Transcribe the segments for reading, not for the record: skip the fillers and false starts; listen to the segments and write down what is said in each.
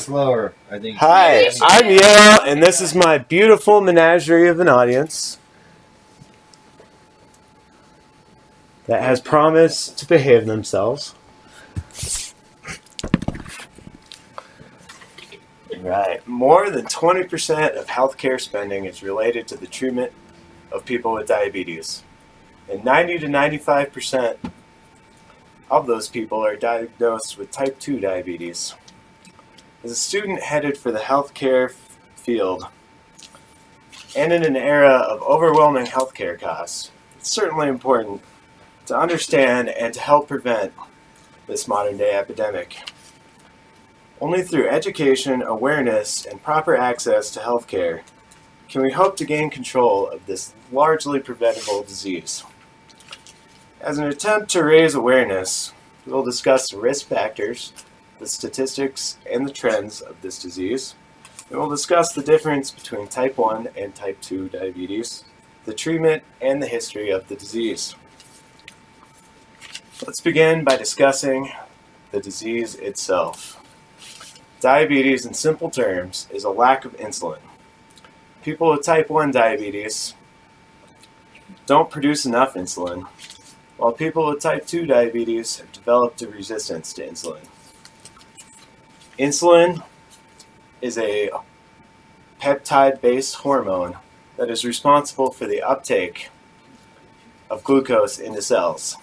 slower, I think. Hi, I'm Yale, and this is my beautiful menagerie of an audience that has promised to behave themselves. Right. More than 20% of healthcare spending is related to the treatment of people with diabetes. And 90 to 95% of those people are diagnosed with type 2 diabetes. As a student headed for the healthcare field, and in an era of overwhelming healthcare costs, it's certainly important to understand and to help prevent this modern day epidemic. Only through education, awareness, and proper access to healthcare can we hope to gain control of this largely preventable disease. As an attempt to raise awareness, we will discuss the risk factors, the statistics, and the trends of this disease. We will discuss the difference between type 1 and type 2 diabetes, the treatment, and the history of the disease. Let's begin by discussing the disease itself. Diabetes, in simple terms, is a lack of insulin. People with type 1 diabetes don't produce enough insulin, while people with type 2 diabetes have developed a resistance to insulin. Insulin is a peptide-based hormone that is responsible for the uptake of glucose into cells.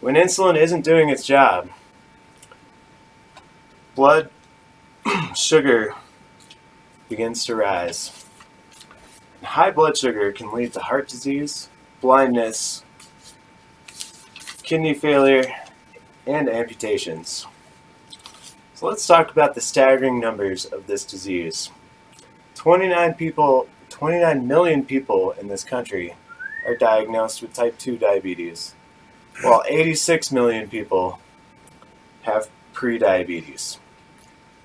When insulin isn't doing its job, blood sugar begins to rise. And high blood sugar can lead to heart disease, blindness, kidney failure, and amputations. So let's talk about the staggering numbers of this disease. 29 million people in this country are diagnosed with type 2 diabetes, while 86 million people have prediabetes.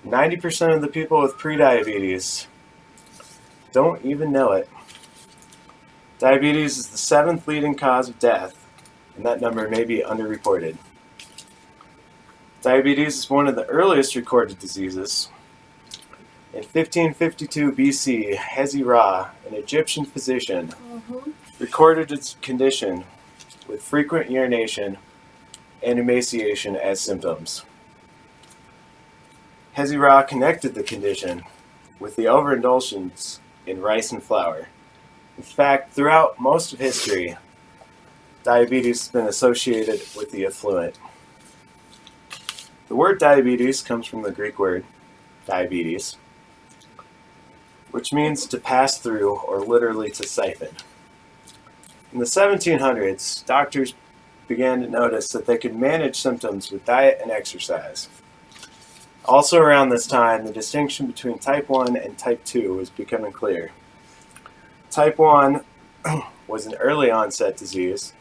90% of the people with prediabetes don't even know it. Diabetes is the 7th leading cause of death, and that number may be underreported. Diabetes is one of the earliest recorded diseases. In 1552 BC, Hezi Ra, an Egyptian physician, recorded its condition with frequent urination and emaciation as symptoms. Hezi Ra connected the condition with the overindulgence in rice and flour. In fact, throughout most of history, diabetes has been associated with the affluent. The word diabetes comes from the Greek word diabetes, which means to pass through or literally to siphon. In the 1700s, doctors began to notice that they could manage symptoms with diet and exercise. Also around this time, the distinction between type 1 and type 2 was becoming clear. Type 1 was an early onset disease,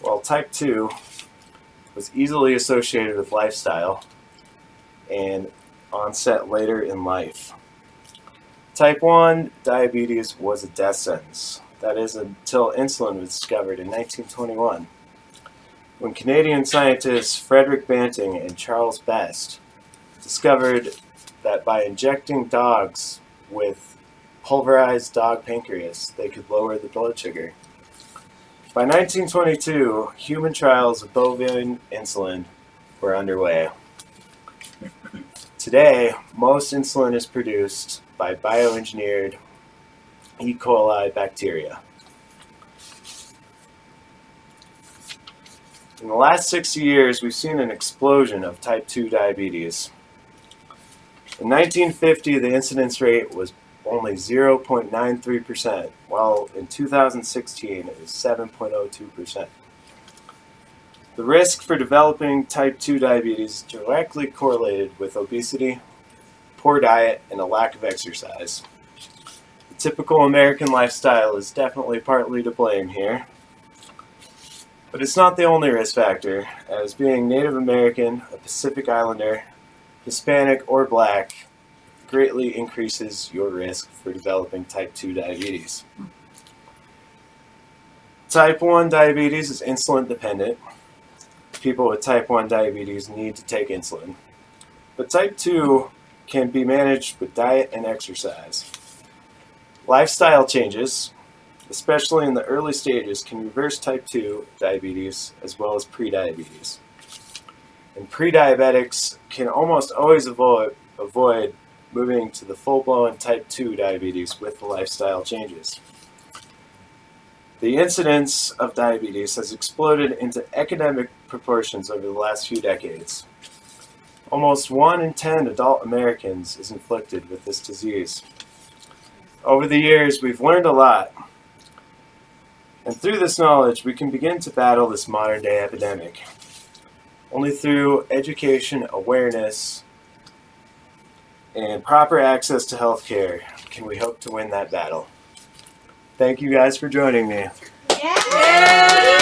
while type 2 was easily associated with lifestyle and onset later in life. Type 1 diabetes was a death sentence. That is until insulin was discovered in 1921, when Canadian scientists Frederick Banting and Charles Best discovered that by injecting dogs with pulverized dog pancreas, they could lower the blood sugar. By 1922, human trials of bovine insulin were underway. Today, most insulin is produced by bioengineered E. coli bacteria. In the last 60 years, we've seen an explosion of type 2 diabetes. In 1950, the incidence rate was only 0.93%, while in 2016 it was 7.02%. The risk for developing type 2 diabetes is directly correlated with obesity, poor diet, and a lack of exercise. The typical American lifestyle is definitely partly to blame here, but it's not the only risk factor, as being Native American, a Pacific Islander, Hispanic, or Black greatly increases your risk for developing type 2 diabetes. Type 1 diabetes is insulin dependent. People with type 1 diabetes need to take insulin. But type 2 can be managed with diet and exercise. Lifestyle changes, especially in the early stages, can reverse type 2 diabetes as well as prediabetes. And pre-diabetics can almost always avoid moving to the full-blown type 2 diabetes with the lifestyle changes. The incidence of diabetes has exploded into epidemic proportions over the last few decades. Almost 1 in 10 adult Americans is inflicted with this disease. Over the years, we've learned a lot. And through this knowledge, we can begin to battle this modern-day epidemic. Only through education, awareness, and proper access to health care can we hope to win that battle. Thank you guys for joining me. Yeah.